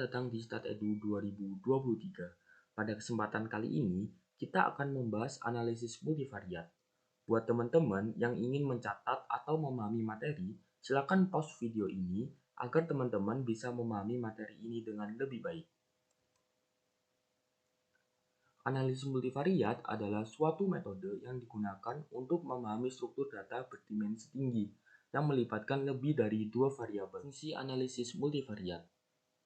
datang di StatEdu 2023. Pada kesempatan kali ini, kita akan membahas analisis multivariat. Buat teman-teman yang ingin mencatat atau memahami materi, silakan pause video ini agar teman-teman bisa memahami materi ini dengan lebih baik. Analisis multivariat adalah suatu metode yang digunakan untuk memahami struktur data berdimensi tinggi yang melibatkan lebih dari dua variabel. Fungsi analisis multivariat.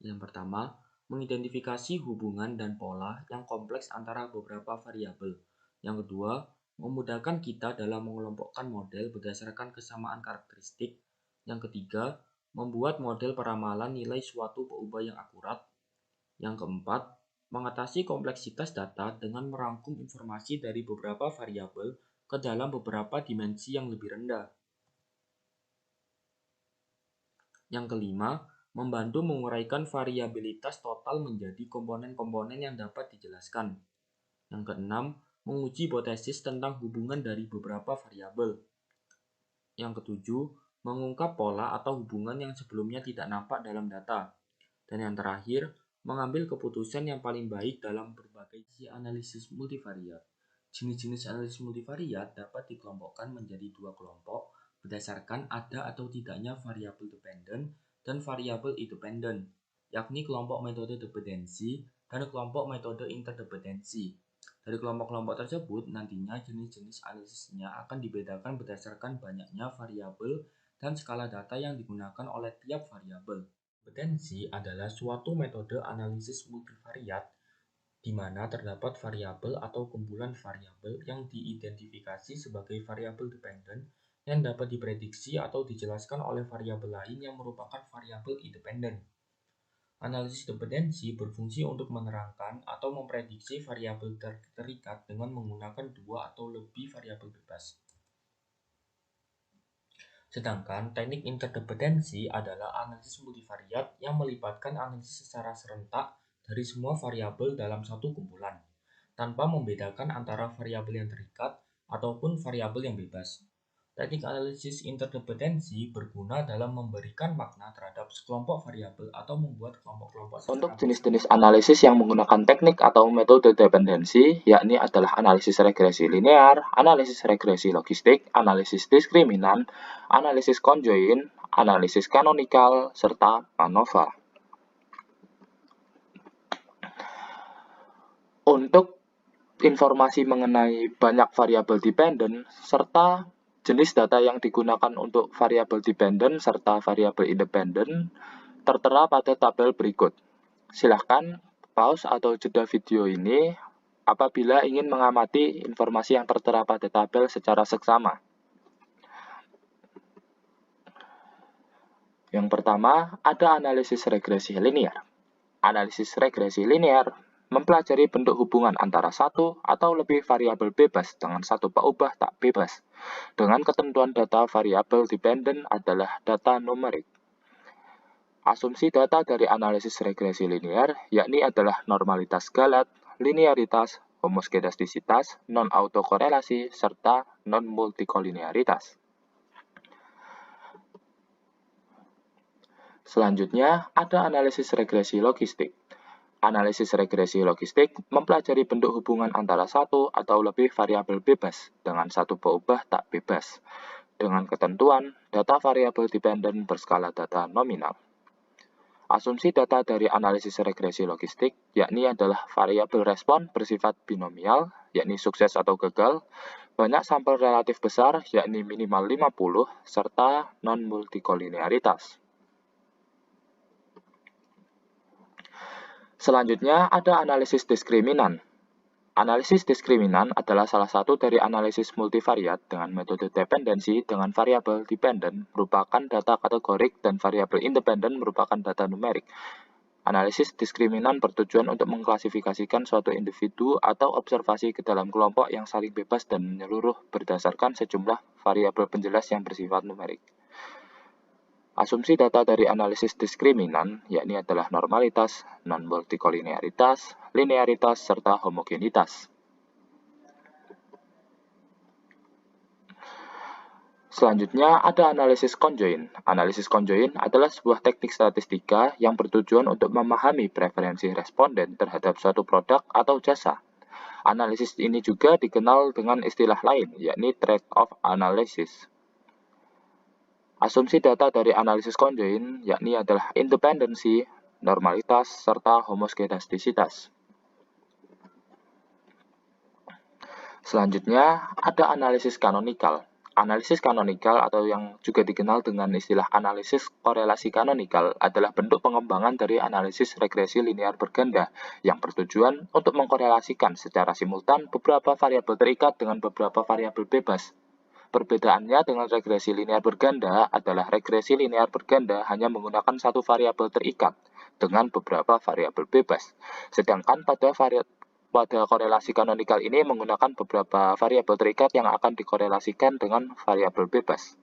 Yang pertama, mengidentifikasi hubungan dan pola yang kompleks antara beberapa variabel. Yang kedua, memudahkan kita dalam mengelompokkan model berdasarkan kesamaan karakteristik. Yang ketiga, membuat model peramalan nilai suatu peubah yang akurat. Yang keempat, mengatasi kompleksitas data dengan merangkum informasi dari beberapa variabel ke dalam beberapa dimensi yang lebih rendah. Yang kelima, membantu menguraikan variabilitas total menjadi komponen-komponen yang dapat dijelaskan. Yang keenam, menguji hipotesis tentang hubungan dari beberapa variabel. Yang ketujuh, mengungkap pola atau hubungan yang sebelumnya tidak nampak dalam data. Dan yang terakhir, mengambil keputusan yang paling baik dalam berbagai analisis multivariat. Jenis-jenis analisis multivariat dapat dikelompokkan menjadi dua kelompok berdasarkan ada atau tidaknya variabel dependen dan variabel independen, yakni kelompok metode dependensi dan kelompok metode interdependensi. Dari kelompok-kelompok tersebut, nantinya jenis-jenis analisisnya akan dibedakan berdasarkan banyaknya variabel dan skala data yang digunakan oleh tiap variabel. Dependensi adalah suatu metode analisis multivariat di mana terdapat variabel atau kumpulan variabel yang diidentifikasi sebagai variabel dependen yang dapat diprediksi atau dijelaskan oleh variabel lain yang merupakan variabel independen. Analisis dependensi berfungsi untuk menerangkan atau memprediksi variabel terikat dengan menggunakan dua atau lebih variabel bebas. Sedangkan teknik interdependensi adalah analisis multivariat yang melibatkan analisis secara serentak dari semua variabel dalam satu kumpulan, tanpa membedakan antara variabel yang terikat ataupun variabel yang bebas. Teknik analisis interdependensi berguna dalam memberikan makna terhadap sekelompok variabel atau membuat kelompok-kelompok. Untuk jenis-jenis analisis yang menggunakan teknik atau metode dependensi, yakni adalah analisis regresi linear, analisis regresi logistik, analisis diskriminan, analisis conjoint, analisis kanonikal, serta ANOVA. Untuk informasi mengenai banyak variabel dependen serta jenis data yang digunakan untuk variabel dependen serta variabel independen tertera pada tabel berikut. Silahkan pause atau jeda video ini apabila ingin mengamati informasi yang tertera pada tabel secara seksama. Yang pertama, ada analisis regresi linear. Analisis regresi linear mempelajari bentuk hubungan antara satu atau lebih variabel bebas dengan satu peubah tak bebas, dengan ketentuan data variabel dependen adalah data numerik. Asumsi data dari analisis regresi linear yakni adalah normalitas galat, linearitas, homoskedastisitas, non-autokorelasi, serta non-multikolinearitas. Selanjutnya, ada analisis regresi logistik. Analisis regresi logistik mempelajari bentuk hubungan antara satu atau lebih variabel bebas dengan satu peubah tak bebas, dengan ketentuan data variabel dependen berskala data nominal. Asumsi data dari analisis regresi logistik yakni adalah variabel respon bersifat binomial, yakni sukses atau gagal, banyak sampel relatif besar, yakni minimal 50, serta non-multikolinearitas. Selanjutnya ada analisis diskriminan. Analisis diskriminan adalah salah satu dari analisis multivariat dengan metode dependensi dengan variabel dependen merupakan data kategorik dan variabel independen merupakan data numerik. Analisis diskriminan bertujuan untuk mengklasifikasikan suatu individu atau observasi ke dalam kelompok yang saling bebas dan menyeluruh berdasarkan sejumlah variabel penjelas yang bersifat numerik. Asumsi data dari analisis diskriminan yakni adalah normalitas, non-multikolinearitas, linearitas, serta homogenitas. Selanjutnya ada analisis conjoint. Analisis conjoint adalah sebuah teknik statistika yang bertujuan untuk memahami preferensi responden terhadap suatu produk atau jasa. Analisis ini juga dikenal dengan istilah lain, yakni trade-off analysis. Asumsi data dari analisis conjoint yakni adalah independensi, normalitas, serta homogenastisitas. Selanjutnya, ada analisis kanonikal. Analisis kanonikal atau yang juga dikenal dengan istilah analisis korelasi kanonikal adalah bentuk pengembangan dari analisis regresi linear berganda yang bertujuan untuk mengkorelasikan secara simultan beberapa variabel terikat dengan beberapa variabel bebas. Perbedaannya dengan regresi linear berganda adalah regresi linear berganda hanya menggunakan satu variabel terikat dengan beberapa variabel bebas. Sedangkan pada korelasi kanonikal ini menggunakan beberapa variabel terikat yang akan dikorelasikan dengan variabel bebas.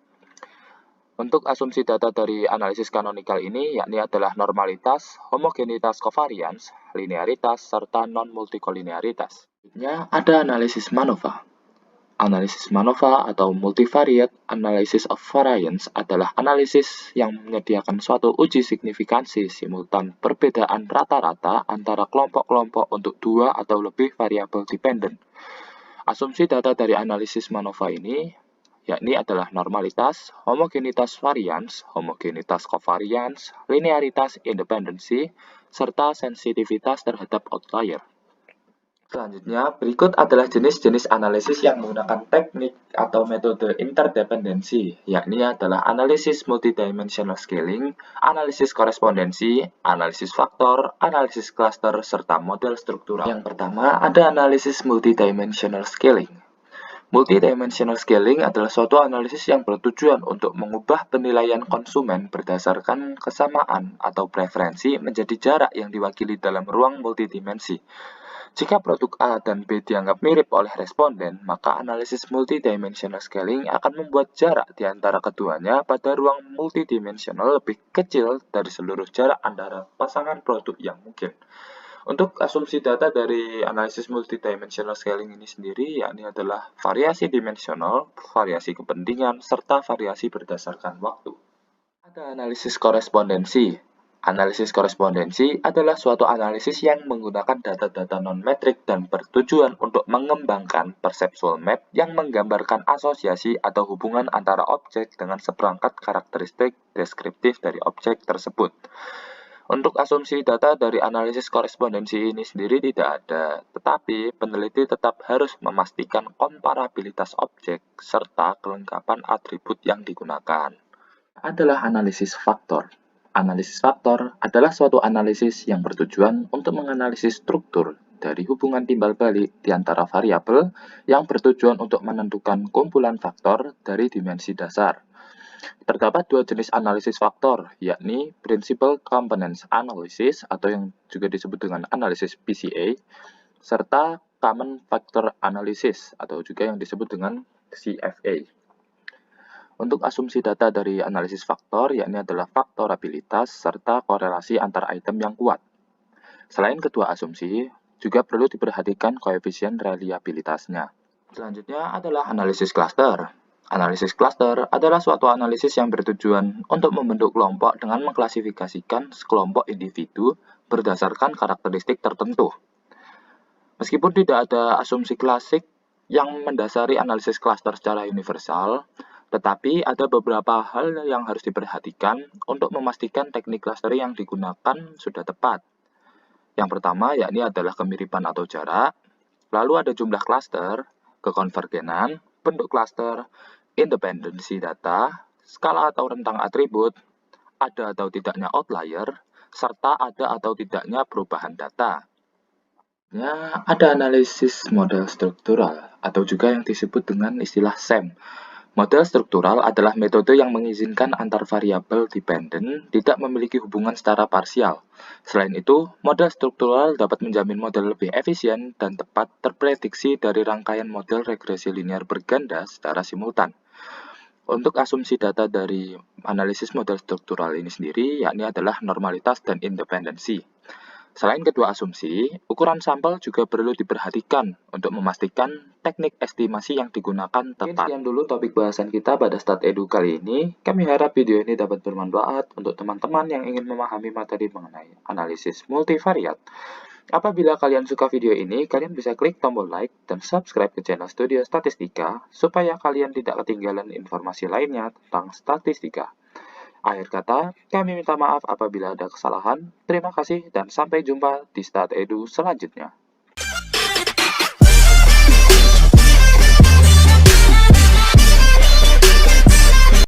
Untuk asumsi data dari analisis kanonikal ini yakni adalah normalitas, homogenitas covariance, linearitas, serta non-multikolinearitas. Selanjutnya ada analisis MANOVA. Analisis MANOVA atau Multivariate Analysis of Variance adalah analisis yang menyediakan suatu uji signifikansi simultan perbedaan rata-rata antara kelompok-kelompok untuk dua atau lebih variabel dependent. Asumsi data dari analisis MANOVA ini yakni adalah normalitas, homogenitas variance, homogenitas covariance, linearitas independensi, serta sensitivitas terhadap outlier. Selanjutnya, berikut adalah jenis-jenis analisis yang menggunakan teknik atau metode interdependensi, yakni adalah analisis multidimensional scaling, analisis korespondensi, analisis faktor, analisis cluster, serta model struktural. Yang pertama, ada analisis multidimensional scaling. Multidimensional scaling adalah suatu analisis yang bertujuan untuk mengubah penilaian konsumen berdasarkan kesamaan atau preferensi menjadi jarak yang diwakili dalam ruang multidimensi. Jika produk A dan B dianggap mirip oleh responden, maka analisis multidimensional scaling akan membuat jarak di antara keduanya pada ruang multidimensional lebih kecil dari seluruh jarak antara pasangan produk yang mungkin. Untuk asumsi data dari analisis multidimensional scaling ini sendiri, yakni adalah variasi dimensional, variasi kepentingan, serta variasi berdasarkan waktu. Ada analisis korespondensi. Analisis korespondensi adalah suatu analisis yang menggunakan data-data non-metrik dan bertujuan untuk mengembangkan perceptual map yang menggambarkan asosiasi atau hubungan antara objek dengan seperangkat karakteristik deskriptif dari objek tersebut. Untuk asumsi data dari analisis korespondensi ini sendiri tidak ada, tetapi peneliti tetap harus memastikan komparabilitas objek serta kelengkapan atribut yang digunakan. Adalah analisis faktor. Analisis faktor adalah suatu analisis yang bertujuan untuk menganalisis struktur dari hubungan timbal balik di antara variabel yang bertujuan untuk menentukan kumpulan faktor dari dimensi dasar. Terdapat dua jenis analisis faktor, yakni Principal Components Analysis atau yang juga disebut dengan analisis PCA, serta Common Factor Analysis atau juga yang disebut dengan CFA. Untuk asumsi data dari analisis faktor, yakni adalah faktorabilitas serta korelasi antar item yang kuat. Selain kedua asumsi, juga perlu diperhatikan koefisien reliabilitasnya. Selanjutnya adalah analisis cluster. Analisis cluster adalah suatu analisis yang bertujuan untuk membentuk kelompok dengan mengklasifikasikan sekelompok individu berdasarkan karakteristik tertentu. Meskipun tidak ada asumsi klasik yang mendasari analisis cluster secara universal, tetapi ada beberapa hal yang harus diperhatikan untuk memastikan teknik clustering yang digunakan sudah tepat. Yang pertama yakni adalah kemiripan atau jarak, lalu ada jumlah cluster, kekonvergenan, bentuk cluster, independensi data, skala atau rentang atribut, ada atau tidaknya outlier, serta ada atau tidaknya perubahan data. Ada analisis model struktural atau juga yang disebut dengan istilah SEM. Model struktural adalah metode yang mengizinkan antar variabel dependent tidak memiliki hubungan secara parsial. Selain itu, model struktural dapat menjamin model lebih efisien dan tepat terprediksi dari rangkaian model regresi linear berganda secara simultan. Untuk asumsi data dari analisis model struktural ini sendiri, yakni adalah normalitas dan independensi. Selain kedua asumsi, ukuran sampel juga perlu diperhatikan untuk memastikan teknik estimasi yang digunakan tepat. Sekian dulu topik bahasan kita pada StatEdu kali ini. Kami harap video ini dapat bermanfaat untuk teman-teman yang ingin memahami materi mengenai analisis multivariat. Apabila kalian suka video ini, kalian bisa klik tombol like dan subscribe ke channel Studio Statistika supaya kalian tidak ketinggalan informasi lainnya tentang statistika. Akhir kata, kami minta maaf apabila ada kesalahan. Terima kasih dan sampai jumpa di StatEdu selanjutnya.